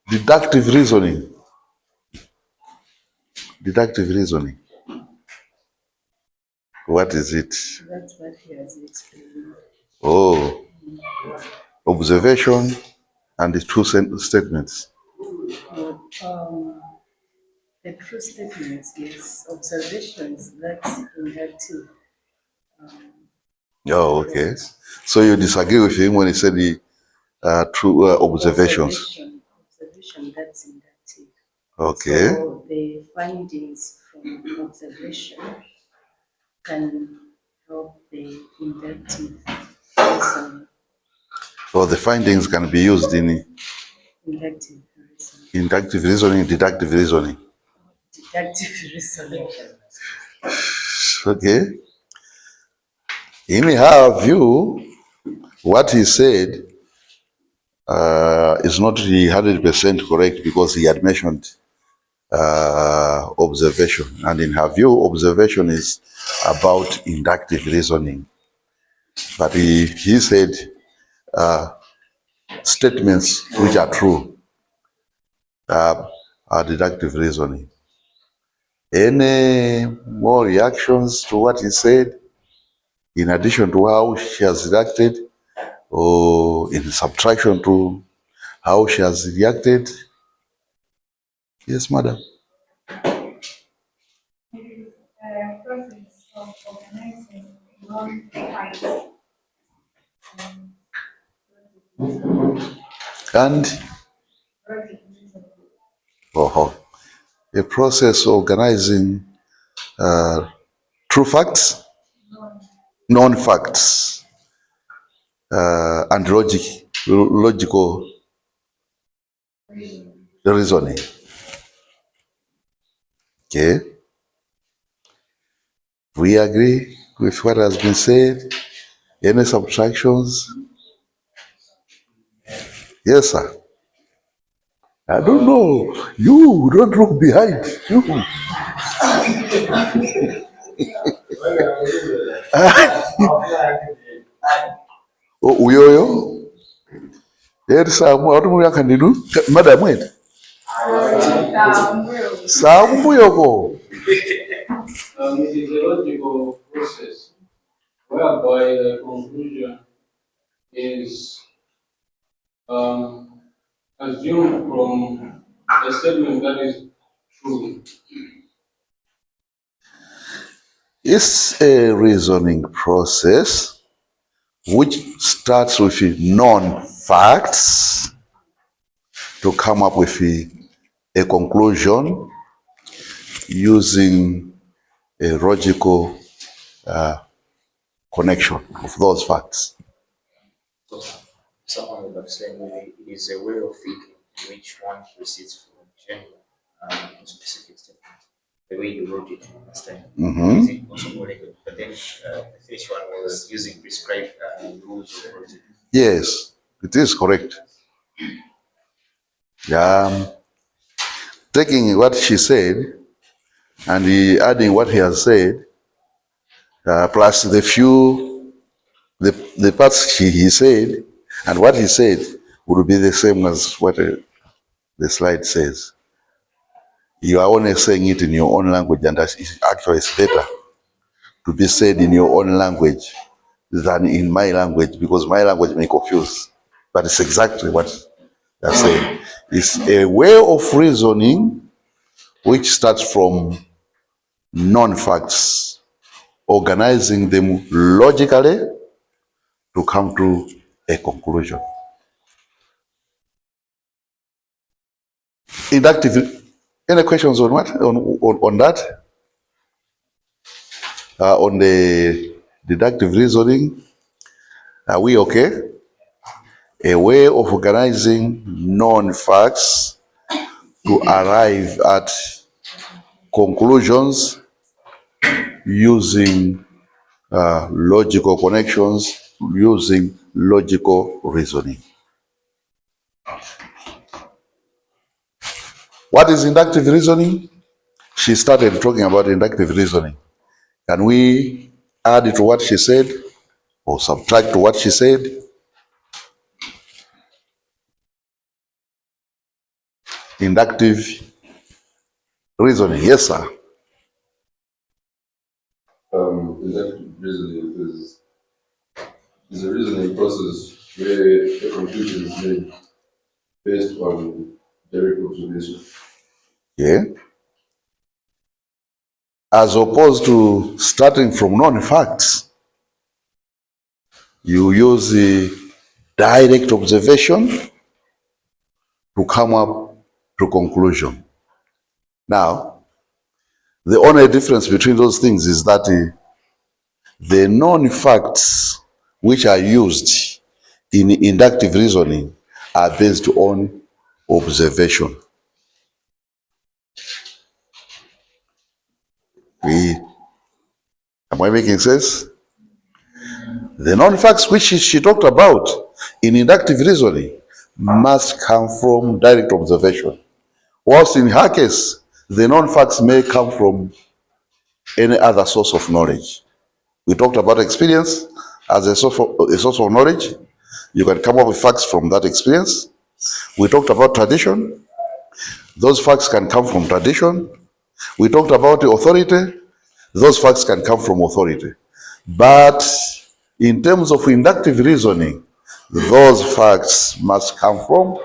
Deductive reasoning. Deductive reasoning. What is it? That's what he has explained. Oh, observation and the true statements. The true statements is observations that's inductive. Oh, okay. So you disagree with him when he said the true observations. Observation that's inductive. Okay. So the findings from observation can help the inductive reasoning. So the findings can be used in Inductive reasoning. inductive reasoning, deductive reasoning. Deductive reasoning. Okay. In her view, what he said is not really 100% correct because he had mentioned observation. And in her view, observation is about inductive reasoning. But he said statements which are true are deductive reasoning. Any more reactions to what he said, in addition to how she has reacted, or in subtraction to how she has reacted? Yes, madam. Process of organizing non-fight And a process of organizing true facts, non-facts, and logical reasoning. Okay. We agree with what has been said. Any subtractions? Yes, sir. I don't know. You don't look behind. You. Oh, uyoyo. Yes, watu muyakandinu. Madam, wait. Saambuyoko. It is a logical process whereby the conclusion is assumed from a statement that is true. It's a reasoning process which starts with known facts to come up with a conclusion using a logical connection of those facts. So someone would have said maybe it is a way of thinking in which one proceeds from general to specific statements, the way you wrote it last time. Is it possible? But then the first one was using prescribed rules of logic. Yes, it is correct. Yeah. Taking what she said and adding what he has said, plus the parts he said, and what he said would be the same as what the slide says. You are only saying it in your own language, and actually it's better to be said in your own language than in my language, because my language may confuse. But it's exactly what they're saying. It's a way of reasoning which starts from non-facts, organizing them logically to come to a conclusion. Inductive. Any questions on what? On that? On the deductive reasoning? Are we okay? A way of organizing known facts to arrive at conclusions using logical connections, using logical reasoning. What is inductive reasoning? She started talking about inductive reasoning. Can we add to what she said or subtract what she said? Inductive reasoning, yes, sir. Inductive reasoning is a reasoning process where a conclusion is made based on direct observation. Yeah. As opposed to starting from known facts, you use the direct observation to come up to conclusion. Now, the only difference between those things is that the known facts which are used in inductive reasoning are based on observation. Am I making sense? The known facts which she talked about in inductive reasoning must come from direct observation. Whilst in her case, the known facts may come from any other source of knowledge. We talked about experience as a source of knowledge. You can come up with facts from that experience. We talked about tradition. Those facts can come from tradition. We talked about the authority. Those facts can come from authority. But in terms of inductive reasoning, those facts must come from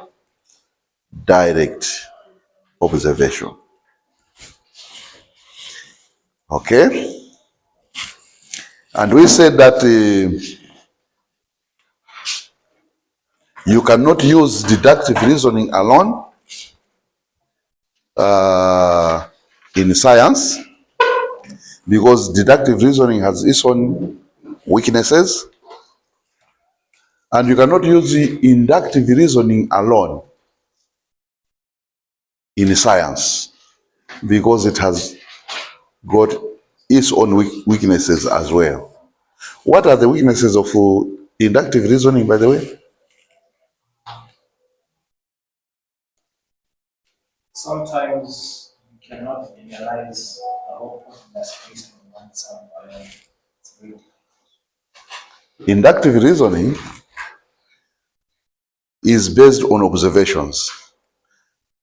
direct observation. Okay? And we said that you cannot use deductive reasoning alone in science, because deductive reasoning has its own weaknesses, and you cannot use the inductive reasoning alone in science because it has got its own weaknesses as well. What are the weaknesses of inductive reasoning, by the way? Sometimes you cannot analyze the whole point that's based on one sound alone. It's very difficult. Inductive reasoning is based on observations,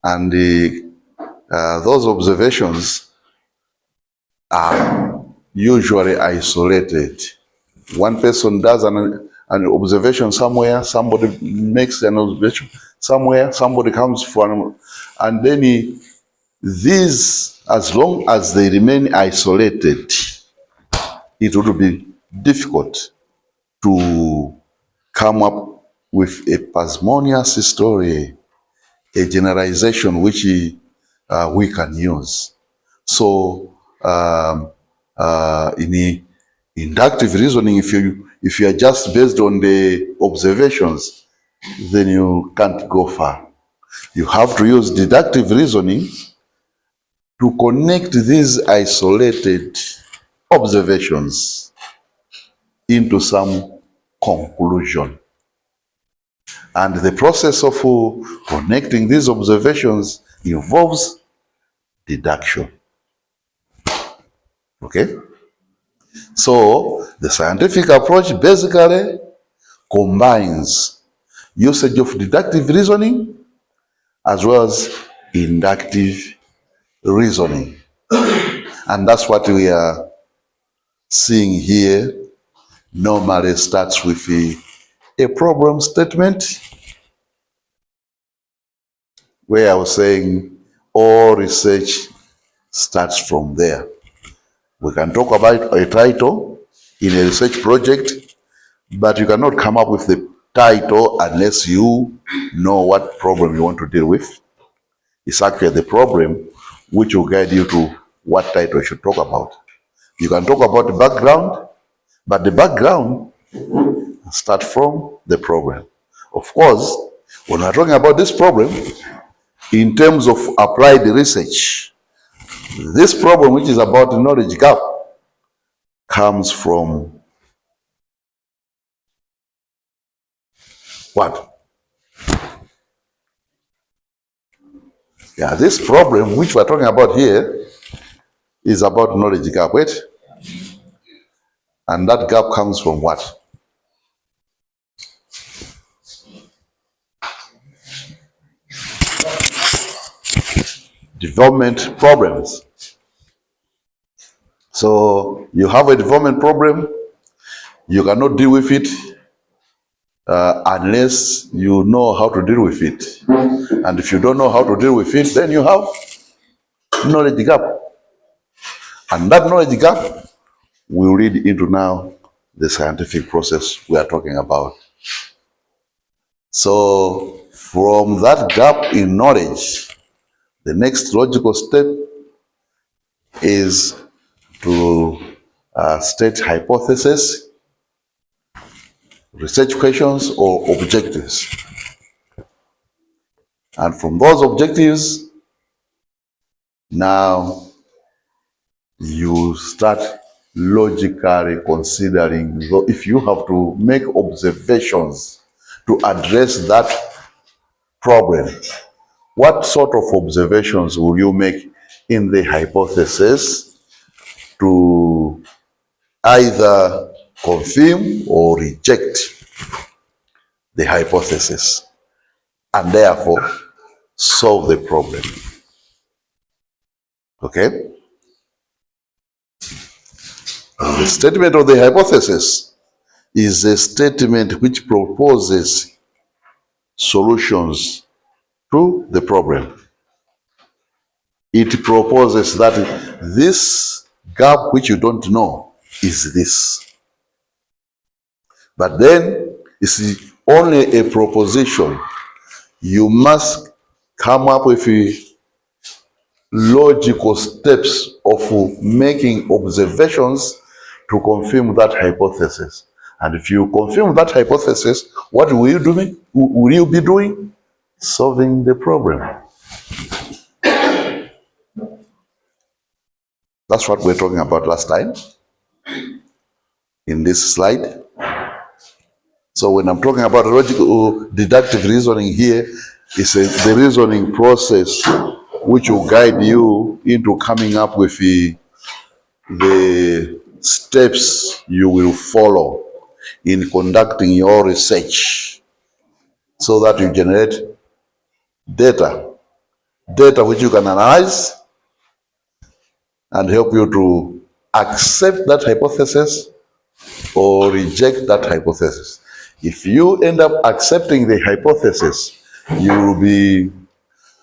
and those observations are usually isolated. One person does an observation somewhere, somebody makes an observation somewhere, somebody comes from, and then these, as long as they remain isolated, it would be difficult to come up with a parsimonious story, a generalization which we can use. So in inductive reasoning, if you are just based on the observations, then you can't go far. You have to use deductive reasoning to connect these isolated observations into some conclusion. And the process of connecting these observations involves deduction. Okay? So the scientific approach basically combines usage of deductive reasoning as well as inductive reasoning. And that's what we are seeing here. Normally starts with a problem statement, where I was saying all research starts from there. We can talk about a title in a research project, but you cannot come up with the title unless you know what problem you want to deal with. It's actually the problem which will guide you to what title you should talk about. You can talk about the background, but the background starts from the problem. Of course, when we're talking about this problem, in terms of applied research, this problem, which is about the knowledge gap, comes from what? Yeah, this problem which we're talking about here is about knowledge gap. Wait. And that gap comes from what? development problems. So you have a development problem, you cannot deal with it unless you know how to deal with it. And if you don't know how to deal with it, then you have knowledge gap. And that knowledge gap will lead into now the scientific process we are talking about. So from that gap in knowledge, the next logical step is to state hypotheses, research questions, or objectives. And from those objectives, now you start logically considering, if you have to make observations to address that problem, what sort of observations will you make in the hypothesis to either confirm or reject the hypothesis and therefore solve the problem? Okay? The statement of the hypothesis is a statement which proposes solutions to the problem. It proposes that this gap which you don't know is this. But then it's only a proposition. You must come up with logical steps of making observations to confirm that hypothesis. And if you confirm that hypothesis, what will you do? Will you be doing? Solving the problem. That's what we're talking about last time in this slide. So when I'm talking about logical deductive reasoning here, it's the reasoning process which will guide you into coming up with the steps you will follow in conducting your research, so that you generate data which you can analyze and help you to accept that hypothesis or reject that hypothesis. If you end up accepting the hypothesis, you will be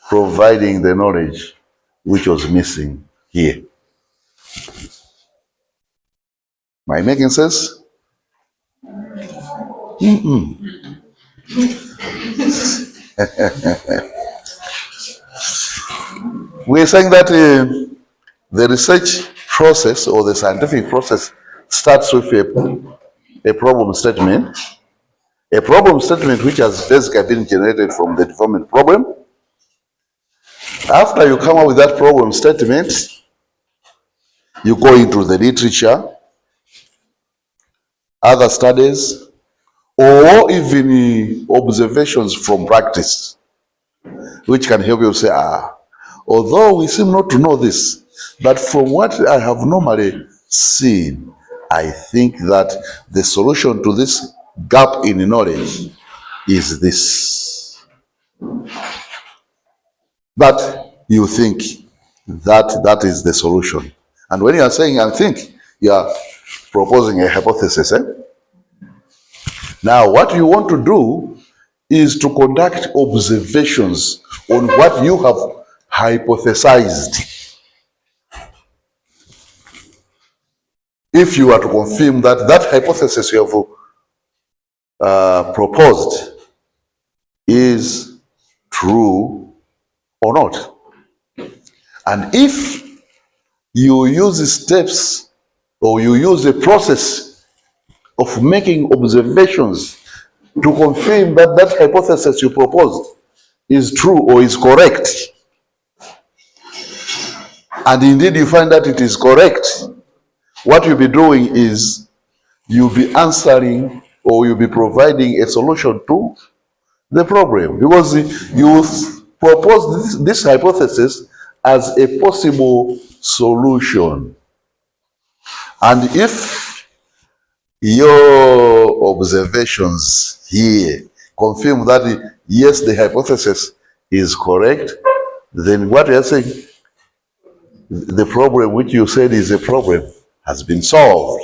providing the knowledge which was missing here. Am I making sense? We're saying that the research process or the scientific process starts with a problem statement. A problem statement which has basically been generated from the development problem. After you come up with that problem statement, you go into the literature, other studies, or even observations from practice, which can help you say, although we seem not to know this, but from what I have normally seen, I think that the solution to this gap in knowledge is this. But you think that is the solution. And when you are saying I think, you are proposing a hypothesis. Now, what you want to do is to conduct observations on what you have hypothesized. If you are to confirm that that hypothesis you have proposed is true or not. And if you use steps or you use a process of making observations to confirm that that hypothesis you proposed is true or is correct, and indeed you find that it is correct, what you'll be doing is you'll be answering or you'll be providing a solution to the problem, because you propose this hypothesis as a possible solution. And if your observations here confirm that yes, the hypothesis is correct, then what you are saying, the problem which you said is a problem has been solved.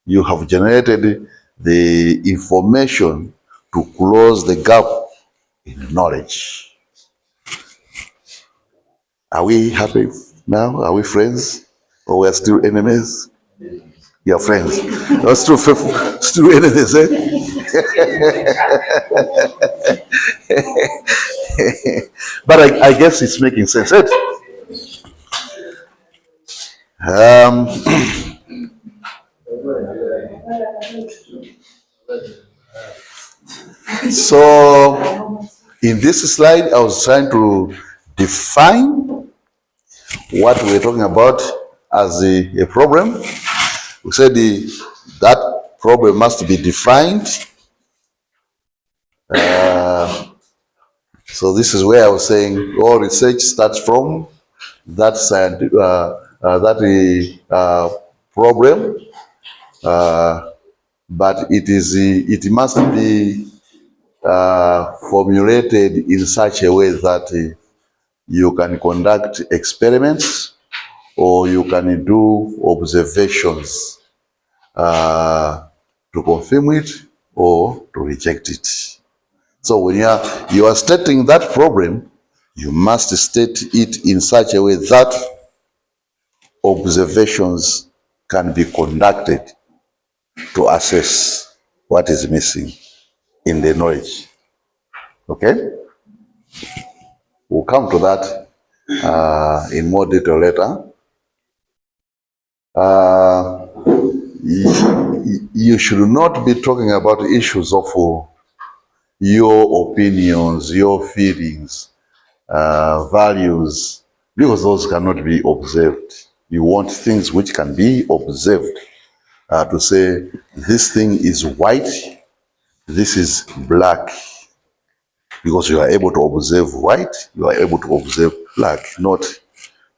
You have generated the information to close the gap in knowledge. Are we happy now? Are we friends? Or we are still enemies? You are friends. Or still enemies, eh? But I guess it's making sense. Eh? So in this slide, I was trying to define what we're talking about as a problem. We said that problem must be defined. So this is where I was saying all research starts from that problem, but it must be formulated in such a way that you can conduct experiments or you can do observations to confirm it or to reject it. So when you are stating that problem, you must state it in such a way that observations can be conducted to assess what is missing in the knowledge. Okay? We'll come to that in more detail later. You should not be talking about issues of your opinions, your feelings, values, because those cannot be observed. You want things which can be observed, to say this thing is white, this is black, because you are able to observe white, you are able to observe black, not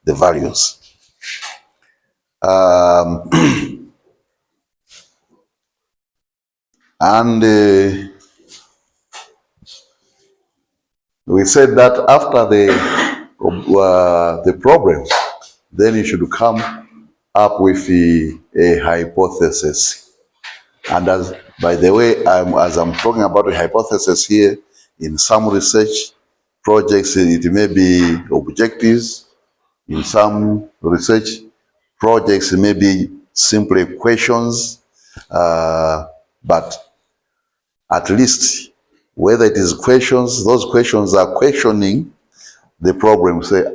the values. And we said that after the problem, then you should come up with a hypothesis. And by the way, as I'm talking about a hypothesis here, in some research projects, it may be objectives. In some research projects, it may be simply questions. But at least, whether it is questions, those questions are questioning the problem. Say,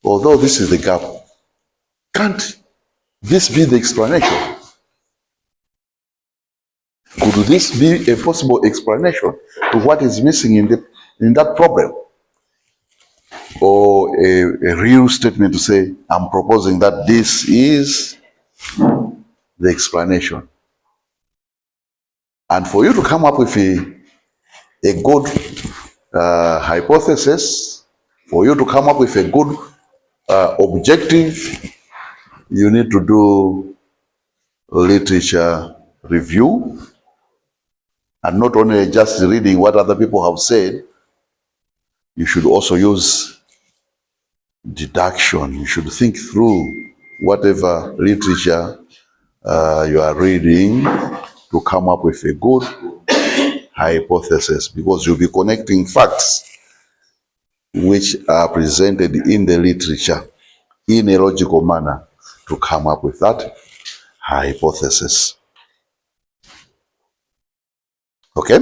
although this is the gap, can't this be the explanation? Could this be a possible explanation to what is missing in that problem? Or a real statement to say, I'm proposing that this is the explanation. And for you to come up with a good hypothesis, for you to come up with a good objective, you need to do literature review, and not only just reading what other people have said. You should also use deduction. You should think through whatever literature you are reading to come up with a good hypothesis, because you'll be connecting facts which are presented in the literature in a logical manner to come up with that hypothesis. Okay?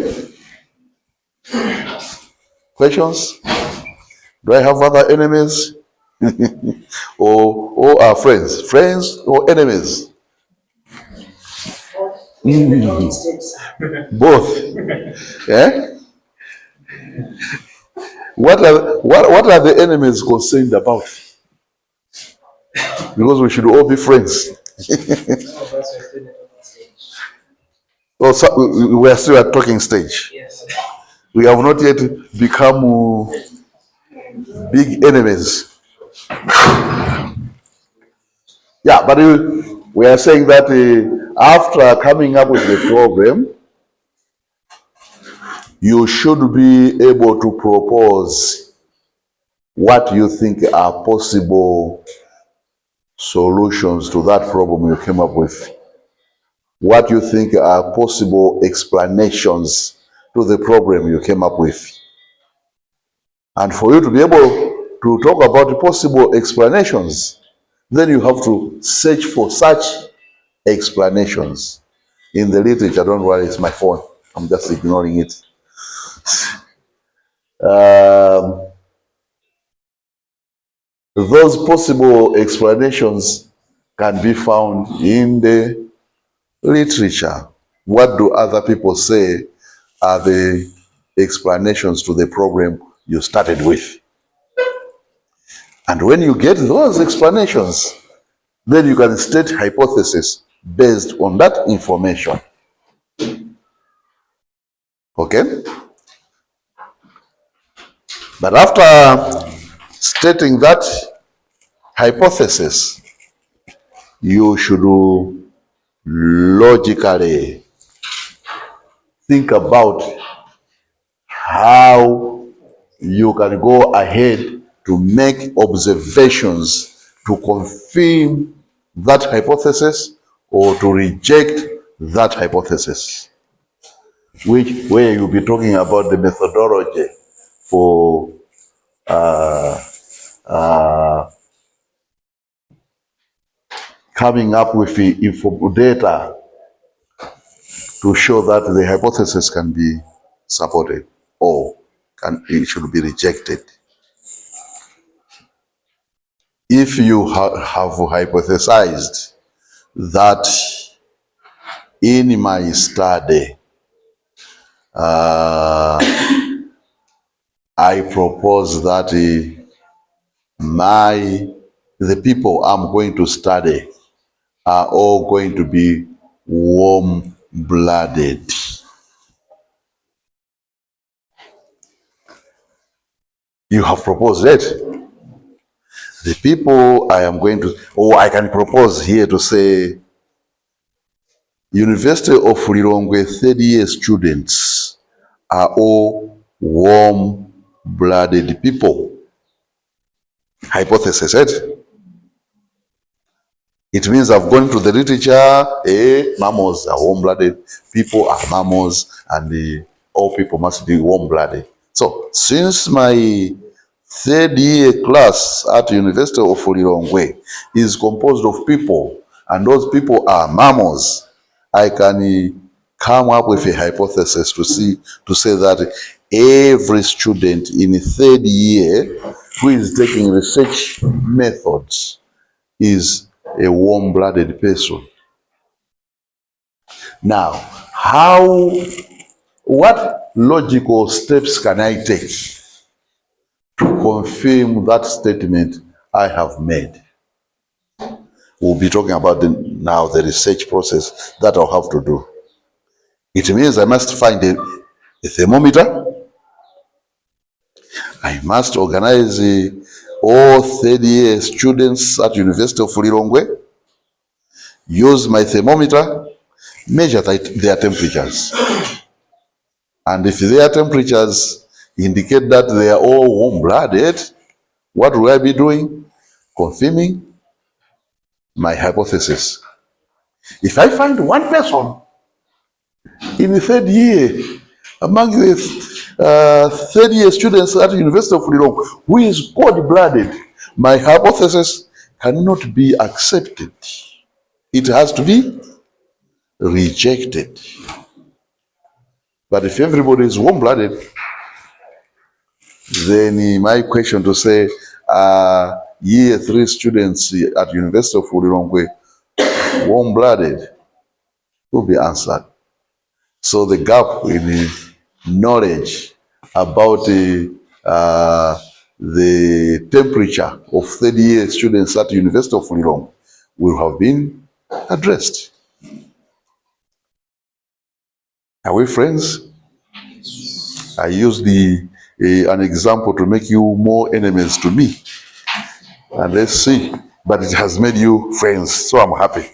Questions? Do I have other enemies? or are friends? Friends or enemies? Both. Eh? What are the enemies concerned about? Because we should all be friends. Oh, so we are still at talking stage. Yes. We have not yet become big enemies. Yeah, but we are saying that after coming up with the problem, you should be able to propose what you think are possible solutions to that problem you came up with. What you think are possible explanations to the problem you came up with. And for you to be able to talk about the possible explanations, then you have to search for such explanations in the literature. Don't worry, it's my phone. I'm just ignoring it. Those possible explanations can be found in the literature. What do other people say are the explanations to the problem you started with? And when you get those explanations, then you can state hypotheses based on that information. Okay? But after stating that hypothesis, you should logically think about how you can go ahead to make observations to confirm that hypothesis or to reject that hypothesis, where you'll be talking about the methodology for coming up with the data to show that the hypothesis can be supported or it should be rejected. If you have hypothesized that in my study, I propose that the people I'm going to study are all going to be warm-blooded. You have proposed it. The people I am going to, or I can propose here to say, University of Lilongwe third-year students are all warm-blooded people. Hypothesis, right? It means I've gone to the literature, mammals are warm-blooded, people are mammals, and all people must be warm-blooded. So, since my third-year class at University of Lilongwe is composed of people, and those people are mammals, I can come up with a hypothesis to say that every student in third year who is taking research methods is a warm-blooded person. Now, what logical steps can I take to confirm that statement I have made? We'll be talking about now the research process that I'll have to do. It means I must find a thermometer. I must organize all third-year students at University of Lilongwe, use my thermometer, measure their temperatures. And if their temperatures indicate that they are all warm-blooded, what will I be doing? Confirming my hypothesis. If I find one person in the third year among the third-year students at the University of Lilongwe who is cold-blooded, my hypothesis cannot be accepted. It has to be rejected. But if everybody is warm-blooded, then my question to say, year 3 students at University of Lilongwe warm-blooded will be answered. So the gap in knowledge about the temperature of third-year students at the University of Lilongwe will have been addressed. Are we friends? I used an example to make you more enemies to me. And let's see. But it has made you friends, so I'm happy.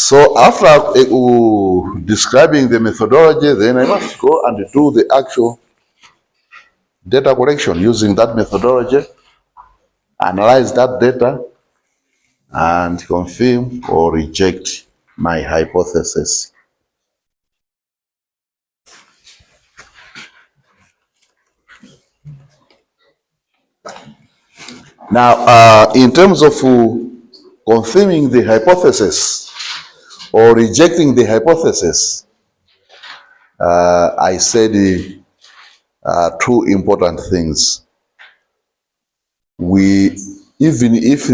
So after describing the methodology, then I must go and do the actual data collection using that methodology, analyze that data, and confirm or reject my hypothesis. Now, in terms of confirming the hypothesis or rejecting the hypothesis, I said two important things. Even if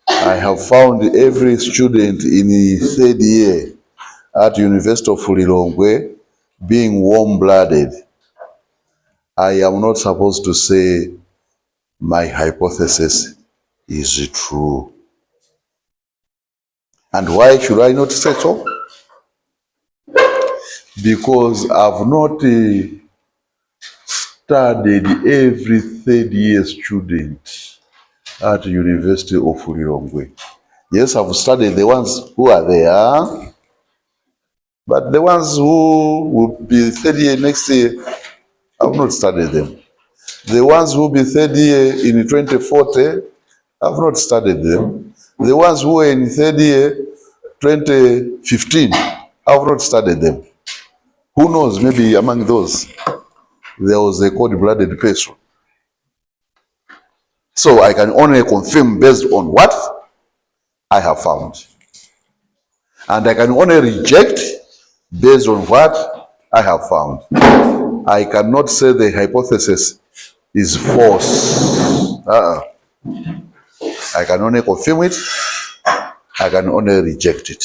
I have found every student in the third year at University of Lilongwe being warm-blooded, I am not supposed to say my hypothesis is true. And why should I not say so? Because I've not studied every third year student at University of Lilongwe. Yes, I've studied the ones who are there, but the ones who will be third year next year, I've not studied them. The ones who will be third year in 2040, I've not studied them. The ones who are in third year 2015, I've not studied them. Who knows, maybe among those, there was a cold-blooded person. So I can only confirm based on what I have found. And I can only reject based on what I have found. I cannot say the hypothesis is false. I can only confirm it. I can only reject it.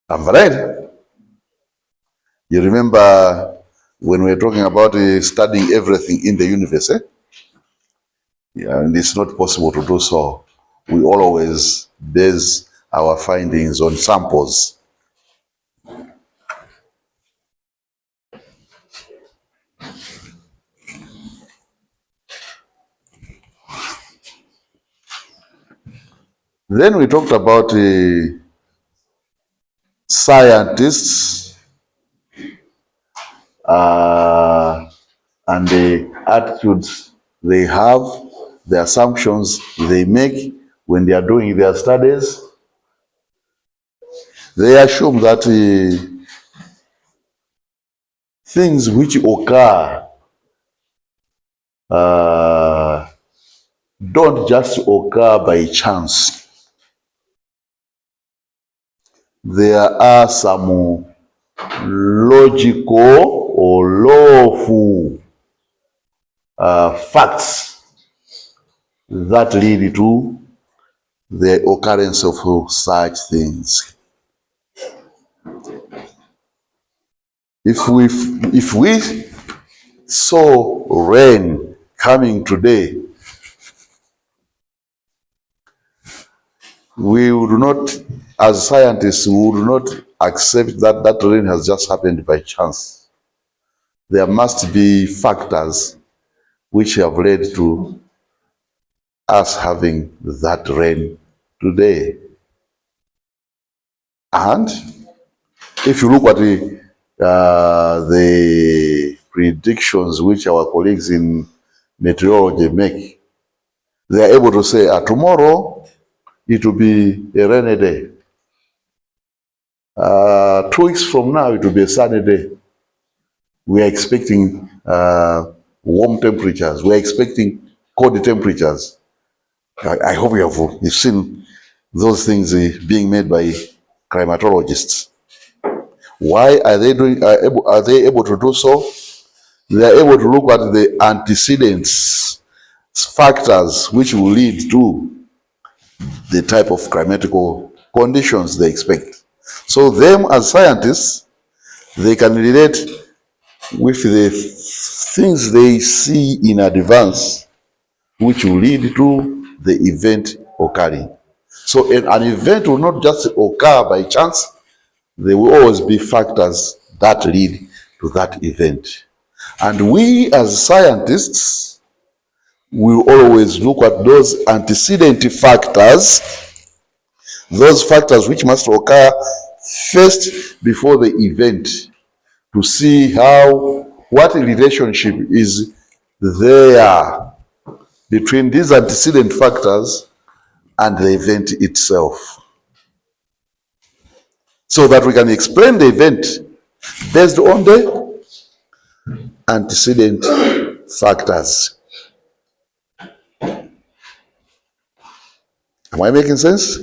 I'm valid. You remember when we were talking about studying everything in the universe, Yeah, and it's not possible to do so. We always base our findings on samples. Then we talked about scientists and the attitudes they have, the assumptions they make when they are doing their studies. They assume that things which occur don't just occur by chance. There are some logical or lawful facts that lead to the occurrence of such things. If we saw rain coming today, we would not, as scientists, we would not accept that that rain has just happened by chance. There must be factors which have led to us having that rain today. And if you look at the predictions which our colleagues in meteorology make, they are able to say, tomorrow it will be a rainy day. 2 weeks from now, it will be a sunny day. We are expecting warm temperatures. We are expecting cold temperatures. I hope you've seen those things being made by climatologists. Why are they doing? Are they able to do so? They are able to look at the antecedents, factors which will lead to the type of climatical conditions they expect. So them as scientists, they can relate with the things they see in advance, which will lead to the event occurring. So an event will not just occur by chance. There will always be factors that lead to that event. And we as scientists will always look at those antecedent factors those factors which must occur first before the event, to see what relationship is there between these antecedent factors and the event itself, so that we can explain the event based on the antecedent factors. Am I making sense?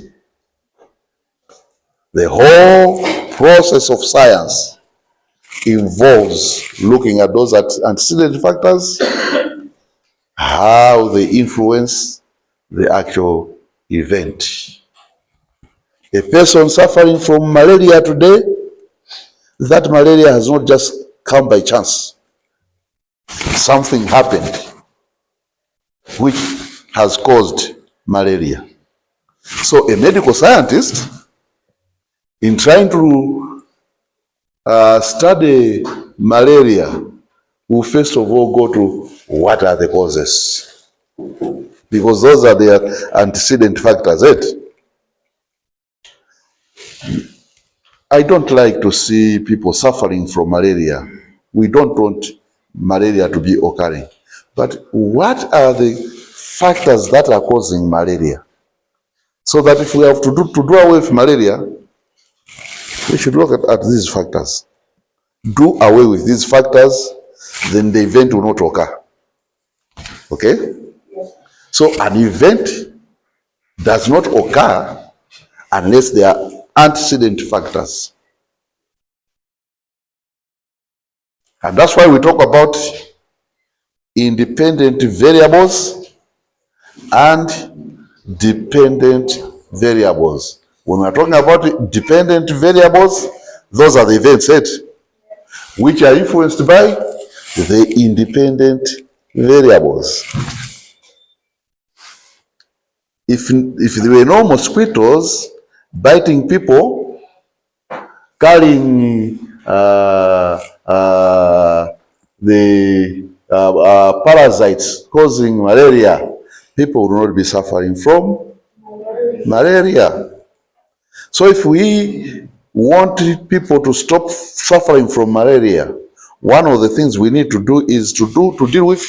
The whole process of science involves looking at those antecedent factors, how they influence the actual event. A person suffering from malaria today, that malaria has not just come by chance. Something happened which has caused malaria. So a medical scientist, in trying to study malaria, will first of all go to what are the causes, because those are the antecedent factors. I don't like to see people suffering from malaria. We don't want malaria to be occurring. But what are the factors that are causing malaria? So that if we have to do away with malaria, we should look at these factors. Do away with these factors, then the event will not occur. Okay? So an event does not occur unless there are antecedent factors. And that's why we talk about independent variables and dependent variables. When we're talking about dependent variables, those are the events which are influenced by the independent variables. If there were no mosquitoes biting people, carrying the parasites causing malaria, people will not be suffering from malaria. So if we want people to stop suffering from malaria, one of the things we need to do is to deal with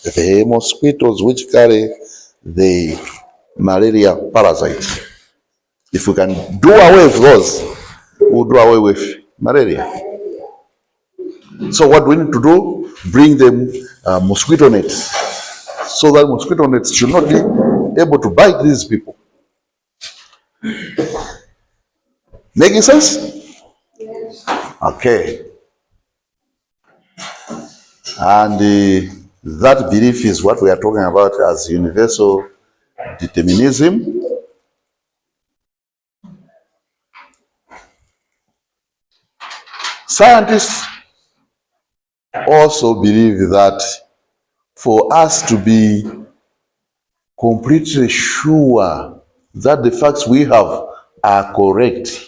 the mosquitoes which carry the malaria parasites. If we can do away with those, we'll do away with malaria. So what we need to do, bring them mosquito nets, so that mosquito nets should not be able to bite these people. Making sense? Okay. And that belief is what we are talking about as universal determinism. Scientists also believe that for us to be completely sure that the facts we have are correct,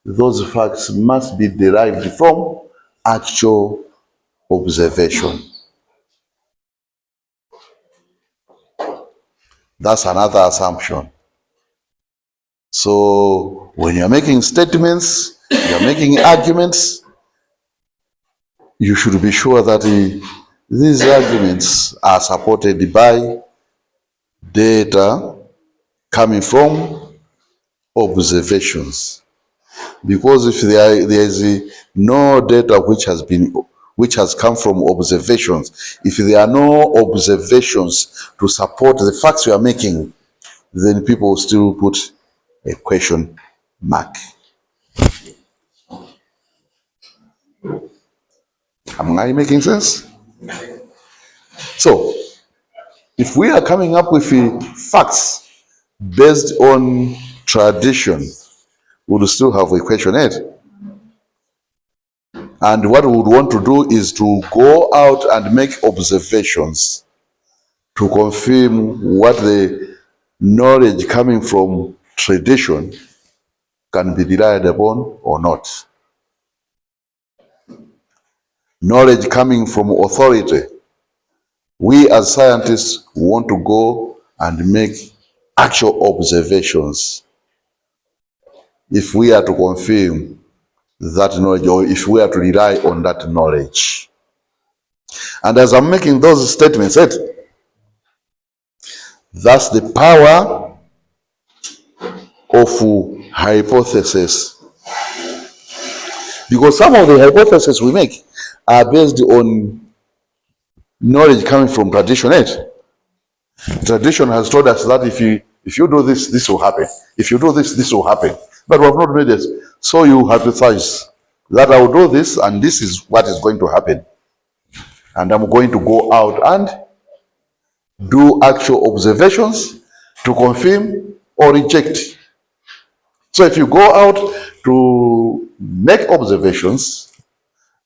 those facts must be derived from actual observation. That's another assumption. So when you're making statements, you're making arguments, you should be sure that these arguments are supported by data coming from observations. Because if there is no data which has come from observations, if there are no observations to support the facts you are making, then people will still put a question mark. Am I making sense? So, if we are coming up with facts based on tradition, we will still have a question mark. And what we would want to do is to go out and make observations to confirm what the knowledge coming from tradition can be relied upon or not. Knowledge coming from authority, we as scientists want to go and make actual observations if we are to confirm that knowledge, or if we are to rely on that knowledge. And as I'm making those statements, that's the power of hypothesis. Because some of the hypotheses we make are based on knowledge coming from tradition. Tradition has told us that if you do this, this will happen. If you do this, this will happen. But we have not made it. So you hypothesize that I will do this, and this is what is going to happen. And I'm going to go out and do actual observations to confirm or reject. So if you go out to make observations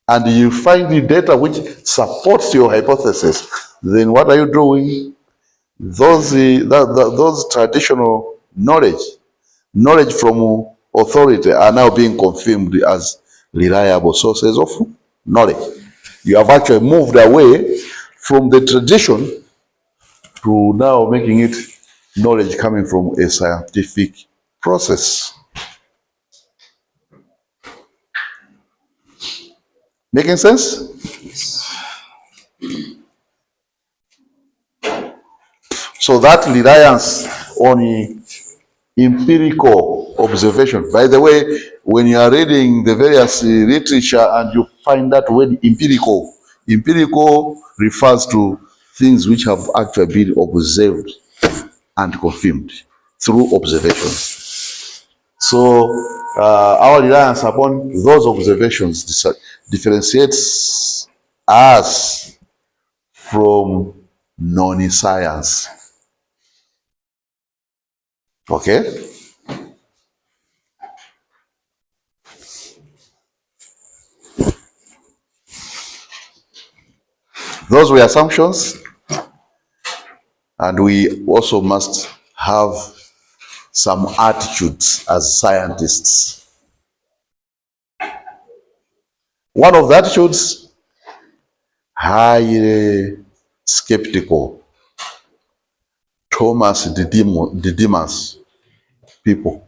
and you find the data which supports your hypothesis, then what are you doing? Those traditional knowledge from authority are now being confirmed as reliable sources of knowledge. You have actually moved away from the tradition to now making it knowledge coming from a scientific process. Making sense? So that reliance on empirical observation. By the way, when you are reading the various literature and you find that word empirical refers to things which have actually been observed and confirmed through observations. So our reliance upon those observations differentiates us from non-science. Okay? Those were assumptions, and we also must have some attitudes as scientists. One of the attitudes, highly skeptical. Thomas Didymus people,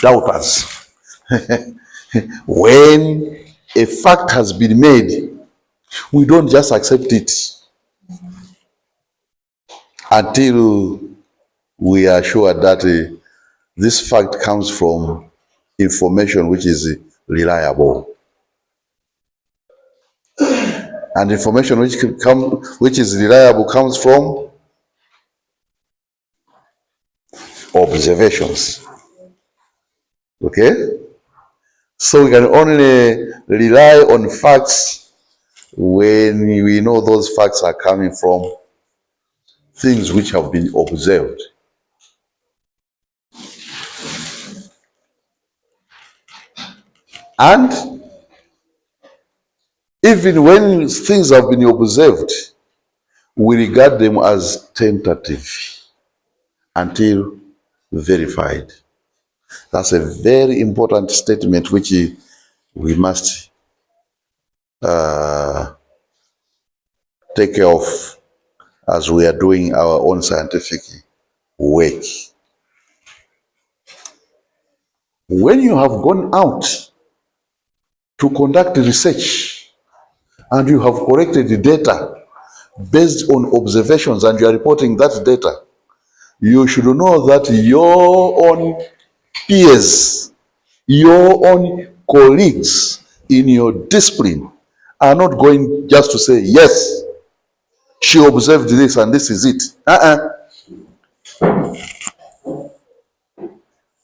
doubters. When a fact has been made, we don't just accept it until we are sure that this fact comes from information which is reliable. And information which is reliable comes from observations. Okay? So we can only rely on facts when we know those facts are coming from things which have been observed. And even when things have been observed, we regard them as tentative until verified. That's a very important statement which we must take care of as we are doing our own scientific work. When you have gone out to conduct research and you have collected the data based on observations and you are reporting that data, you should know that your own peers, your own colleagues in your discipline are not going just to say, yes, she observed this and this is it.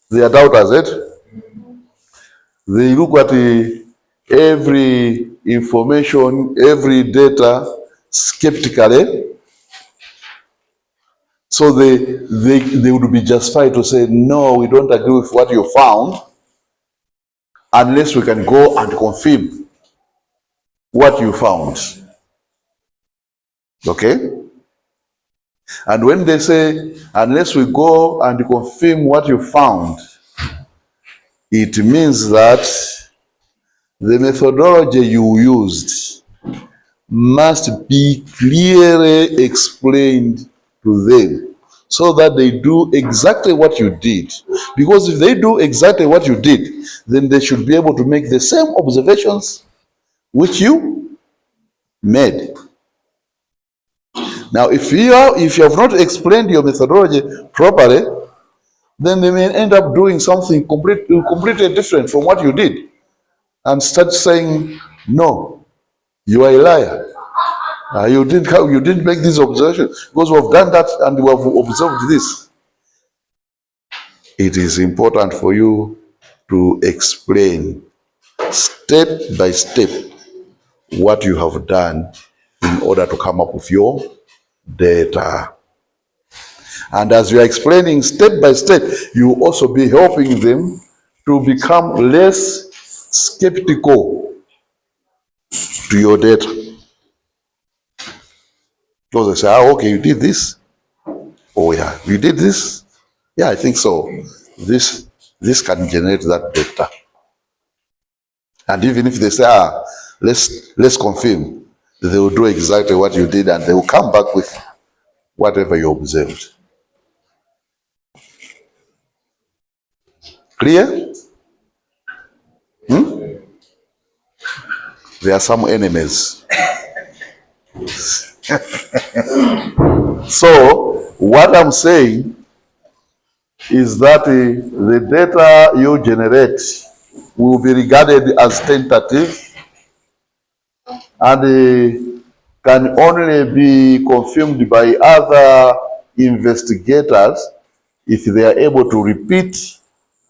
They are doubters, They look at every information, every data skeptically. So they would be justified to say, no, we don't agree with what you found unless we can go and confirm what you found. Okay? And when they say, unless we go and confirm what you found, it means that the methodology you used must be clearly explained to them so that they do exactly what you did. Because if they do exactly what you did, then they should be able to make the same observations which you made. Now, if you have not explained your methodology properly, then they may end up doing something completely different from what you did and start saying, no, you are a liar. You didn't make this observation because we have done that and we have observed this. It is important for you to explain step by step what you have done in order to come up with your data. And as you are explaining step by step, you will also be helping them to become less skeptical to your data. Because they say, okay, you did this. Oh yeah, you did this? Yeah, I think so. This can generate that data. And even if they say, let's confirm, they will do exactly what you did and they will come back with whatever you observed. Clear? There are some enemies. So, what I'm saying is that the data you generate will be regarded as tentative and can only be confirmed by other investigators if they are able to repeat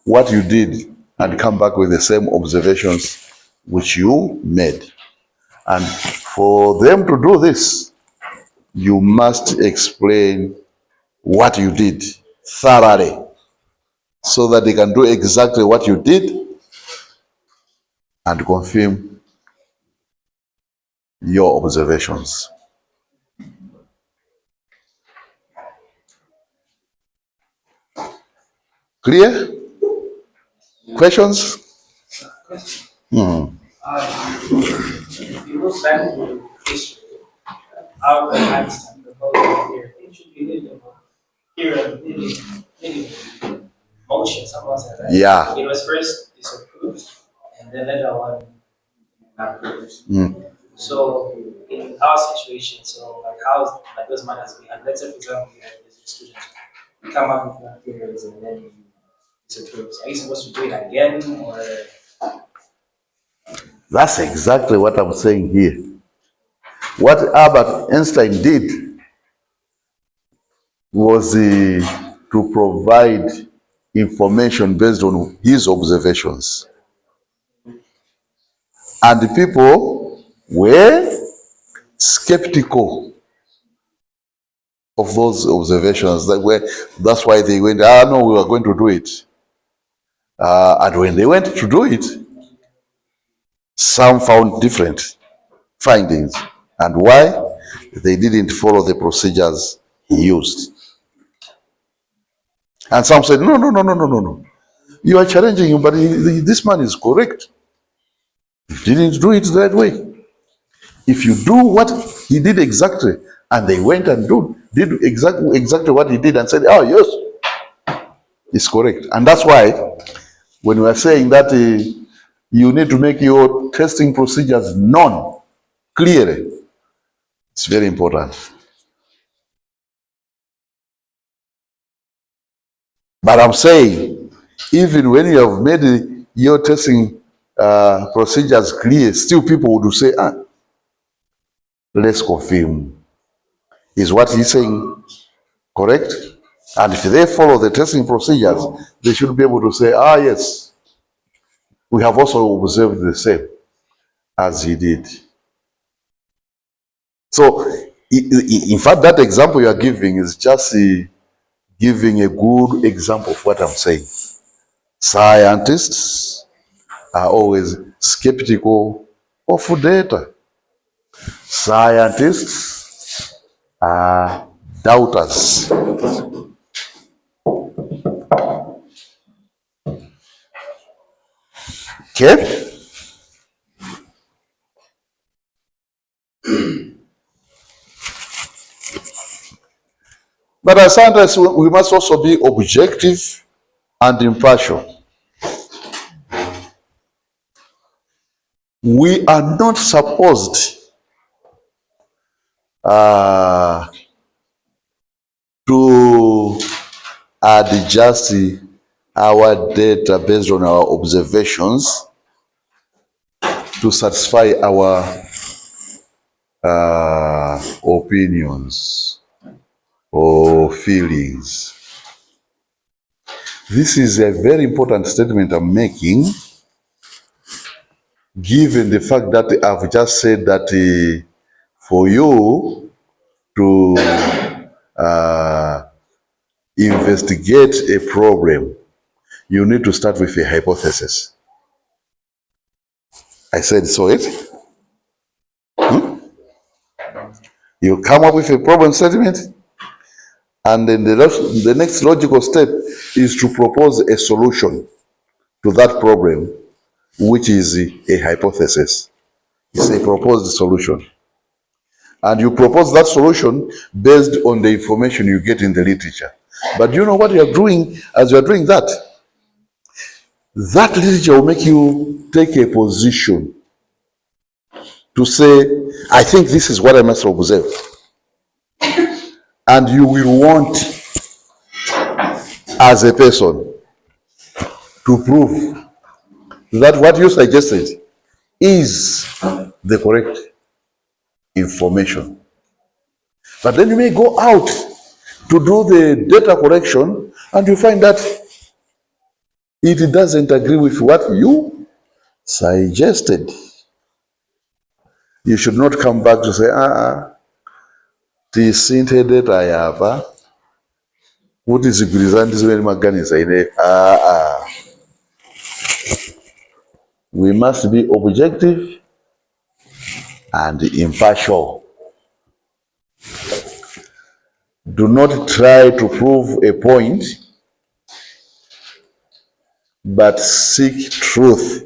what you did and come back with the same observations which you made. And for them to do this, you must explain what you did thoroughly so that they can do exactly what you did and confirm your observations. Clear? Questions? If you look back to history, Albert Einstein proposed here, it should be living here of living motion, something like that. Yeah. It was first disapproved and then later on approved. So in our situation, so like how like those matters be, and let's say for example you have this student, you come up with your theories and then you disapprove. So are you supposed to do it again or? That's exactly what I'm saying here. What Albert Einstein did was to provide information based on his observations. And the people were skeptical of those observations. That's why they went, no, we are going to do it. And when they went to do it, some found different findings. And why? They didn't follow the procedures he used. And some said, no, no, no, no, no, no, no. You are challenging him, but this man is correct. He didn't do it that way. If you do what he did exactly, and they went and did exactly what he did and said, oh, yes, it's correct. And that's why when we are saying that you need to make your testing procedures known clearly, it's very important. But I'm saying, even when you have made your testing procedures clear, still people would say, let's confirm. Is what he's saying correct? And if they follow the testing procedures, they should be able to say, yes, we have also observed the same as he did. So, in fact, that example you are giving is just giving a good example of what I'm saying. Scientists are always skeptical of data. Scientists are doubters. Okay? But as scientists, we must also be objective and impartial. We are not supposed to adjust our data based on our observations to satisfy our opinions or feelings. This is a very important statement I'm making, given the fact that I've just said that for you to investigate a problem, you need to start with a hypothesis. I said, so it? You come up with a problem statement, and then the next logical step is to propose a solution to that problem, which is a hypothesis. It's a proposed solution. And you propose that solution based on the information you get in the literature. But you know what you're doing as you're doing that? That literature will make you take a position to say, I think this is what I must observe. And you will want, as a person, to prove that what you suggested is the correct information. But then you may go out to do the data collection and you find that it doesn't agree with what you suggested. You should not come back to say, tisinthe data yapa, kuti zigwirizana zimene maganiza ine. We must be objective and impartial. Do not try to prove a point, but seek truth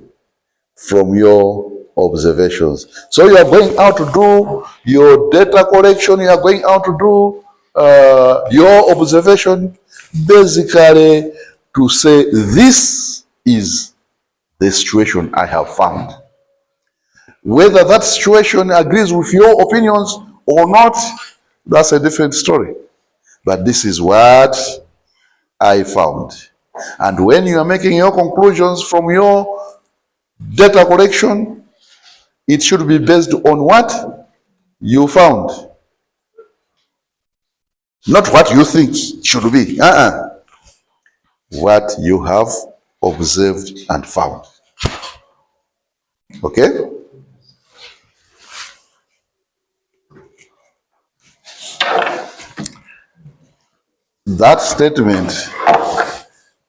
from your observations. So you are going out to do your data collection, you are going out to do your observation, basically to say, this is the situation I have found. Whether that situation agrees with your opinions or not, that's a different story. But this is what I found. And when you are making your conclusions from your data collection, it should be based on what you found. Not what you think should be. What you have observed and found. Okay? That statement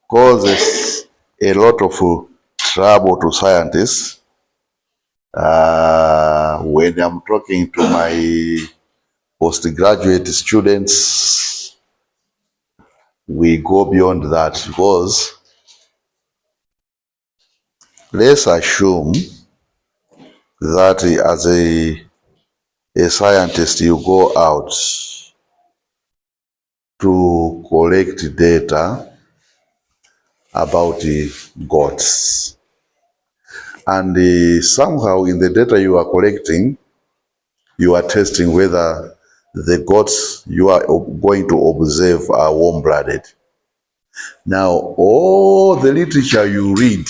causes a lot of trouble to scientists. When I'm talking to my postgraduate students, we go beyond that, because let's assume that as a scientist, you go out to collect data about the gods. And somehow in the data you are collecting, you are testing whether the gods you are going to observe are warm-blooded. Now, all the literature you read,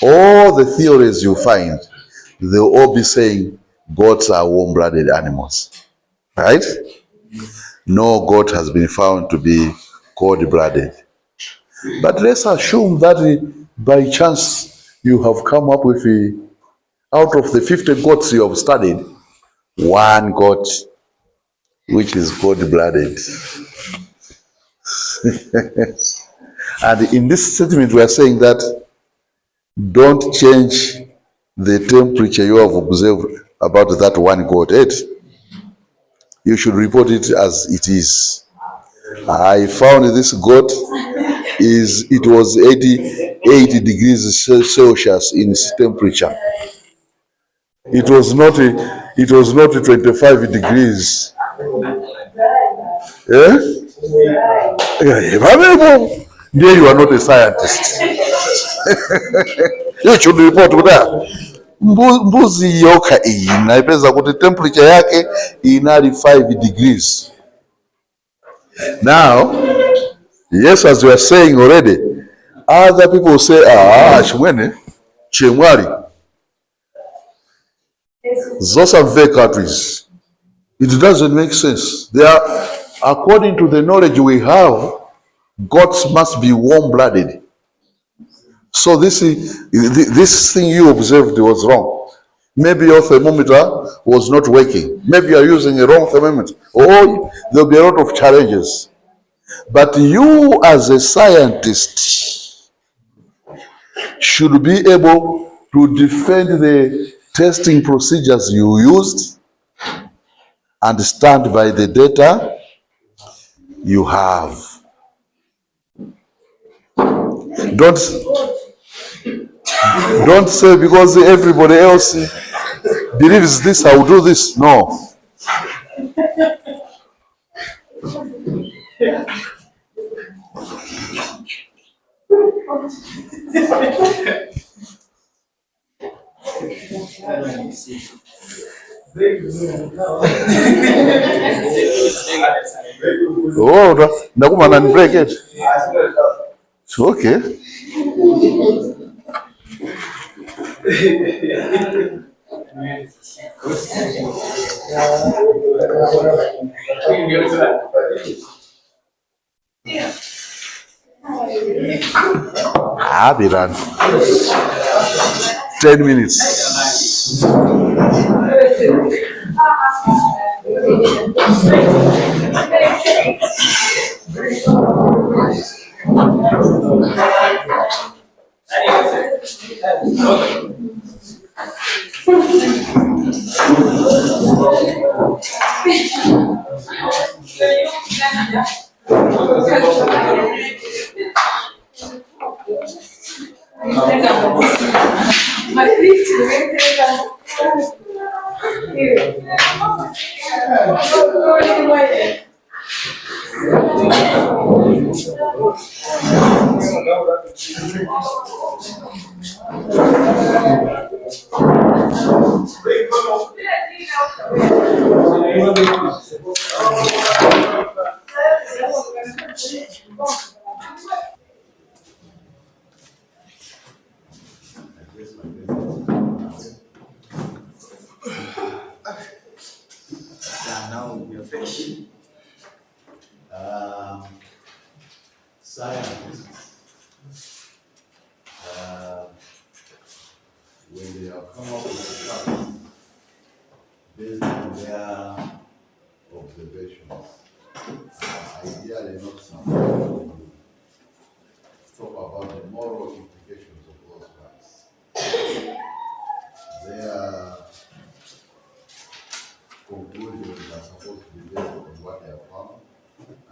all the theories you find, they'll all be saying gods are warm-blooded animals, right? No god has been found to be cold-blooded. But let's assume that by chance you have come up with, out of the 50 gods you have studied, one god which is cold-blooded. And in this statement we are saying that don't change the temperature you have observed about that one god. You should report it as it is. I found this god it was 80 degrees Celsius in its temperature. It was not 25 degrees. There you are not a scientist. You should report to that. Mbuzi yoka iyi naipeza kuti temperature yake inali 5 degrees. Now, yes, as you are saying already, other people say, chimwene, chimwali. Those are fake countries. It doesn't make sense. They are, according to the knowledge we have, goats must be warm-blooded. So this thing you observed was wrong. Maybe your thermometer was not working. Maybe you are using a wrong thermometer. Or there'll be a lot of challenges. But you as a scientist should be able to defend the testing procedures you used and stand by the data you have. Don't say because everybody else believes this, I will do this. No. Oh, nakumana and break it. So, okay. I'll be done. 10 minutes. Now we are finished. Scientists, when they have come up with a fact based on their observations, ideally not something to talk about the moral implications of those facts. Their conclusions are supposed to be based on what they have found,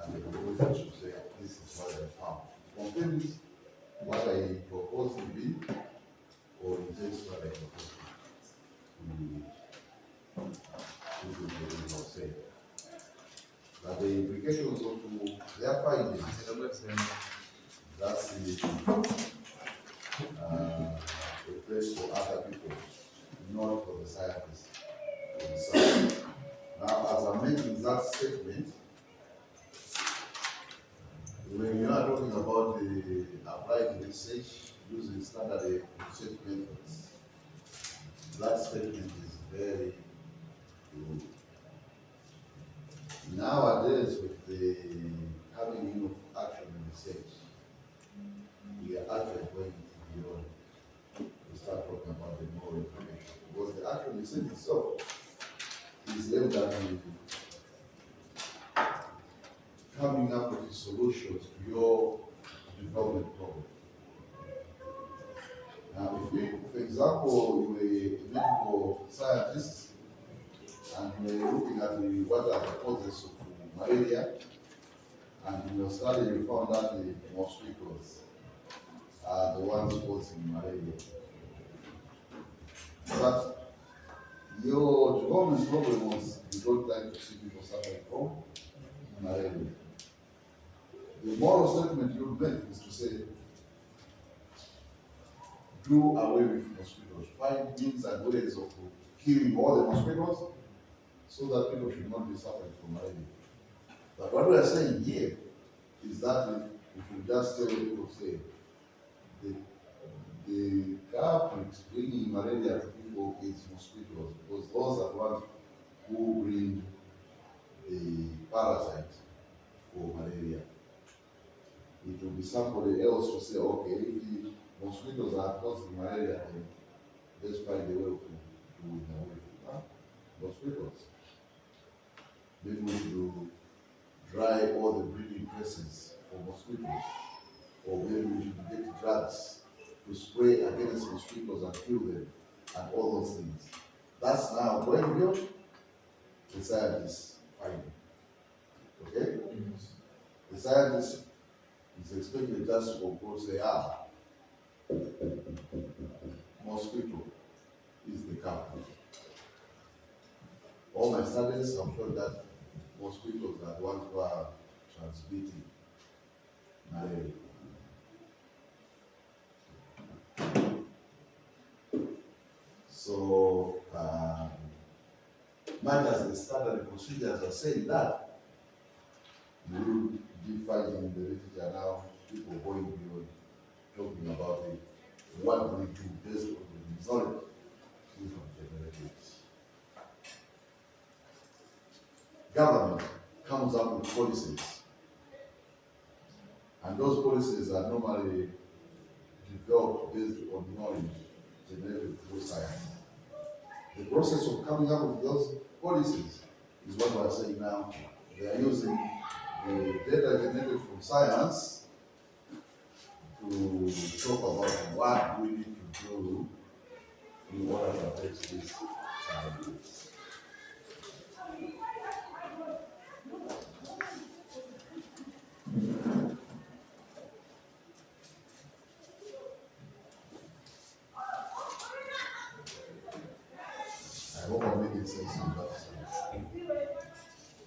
and the conclusion should say, this is what I found. It confirms what I propose to be, or rejects what I propose to be or say. But the implications of their findings, that's a place for other people, not for the scientists themselves. Now, as I'm making that statement, when you are talking about the applied research using standard research methods, that statement is very good. Nowadays, with the coming in of action research, we are actually going beyond to start talking about the moral implications, because the action research itself is aimed at coming up with solutions to your development problem. Now, if you, for example, you were a medical scientist and you were looking at what are the causes of malaria, and in your study you found that the mosquitoes are the ones causing malaria. But your development problem was you don't like to see people suffering from malaria. The moral statement you make is to say, do away with mosquitoes. Find means and ways of killing all the mosquitoes so that people should not be suffering from malaria. But what we are saying here is that if you just tell people, say, the culprit bringing malaria to people is mosquitoes, because those are the ones who bring the parasite for malaria. It will be somebody else who say, okay, if the mosquitoes are causing malaria, then let's find a way of doing away with mosquitoes. Maybe we should dry all the breeding places for mosquitoes, or maybe we should get drugs to spray against mosquitoes and kill them, and all those things. That's now going beyond the scientists finding. Okay? The scientist is expected just to go say, mosquito is the culprit. All my studies have shown that mosquitoes are the ones who are transmitting malaria. So, much as the standard procedures are saying that, you will be finding in the literature now people going beyond talking about it. What we do based on the knowledge we have generated. Government comes up with policies, and those policies are normally developed based on knowledge generated through science. The process of coming up with those policies is what we are saying now. They are using the data generated from science to talk about what we need to do in order to address these challenges. I hope I'm making sense in that.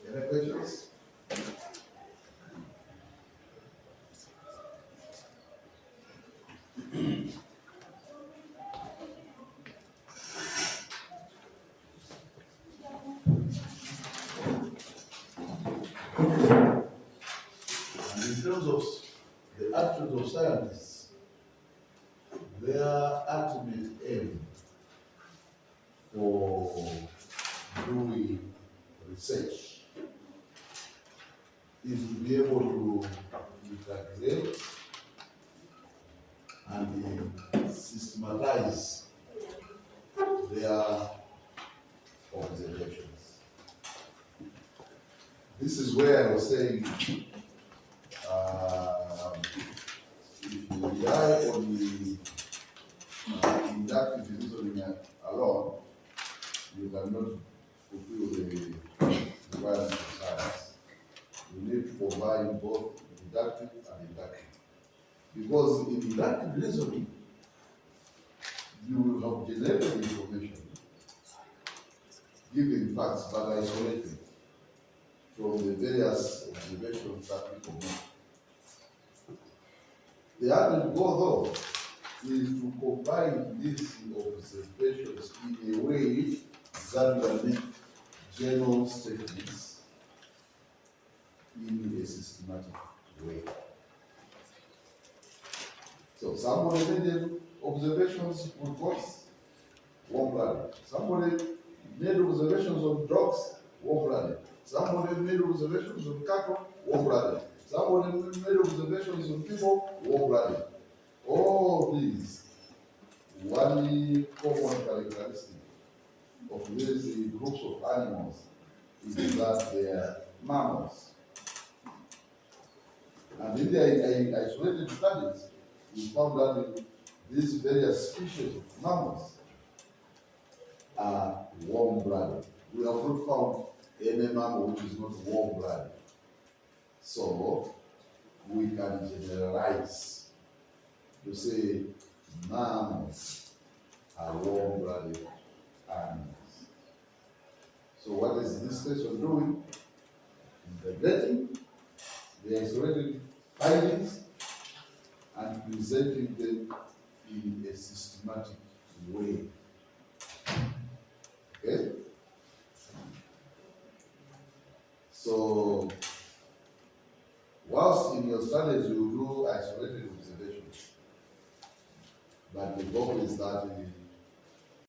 Any questions? And in terms of the attitude of scientists, their ultimate aim for doing research is to be able to integrate and systematize their observations. This is where I was saying, if you rely on the inductive reasoning alone, you cannot fulfill the requirements of science. You need to combine both deductive and inductive. Because in inductive reasoning, you will have generated information, given facts, but isolated from the various observations that people make. The other goal, though, is to combine these observations in a way that will make general statements in a systematic way. So somebody made observations on goats, warm-blooded. Somebody made observations on dogs, warm-blooded. Somebody made observations on cattle, warm-blooded. Somebody made observations on people, warm-blooded. All these, one common characteristic of these groups of animals is that they are mammals. And in the isolated studies, we found that these various species of mammals are warm-blooded. We have not found any mammal which is not warm-blooded. So we can generalize to say mammals are warm-blooded animals. So what is this person doing? Integrating the isolated findings and presenting them in a systematic way. Okay? So, whilst in your studies you do isolated observations, but the goal is that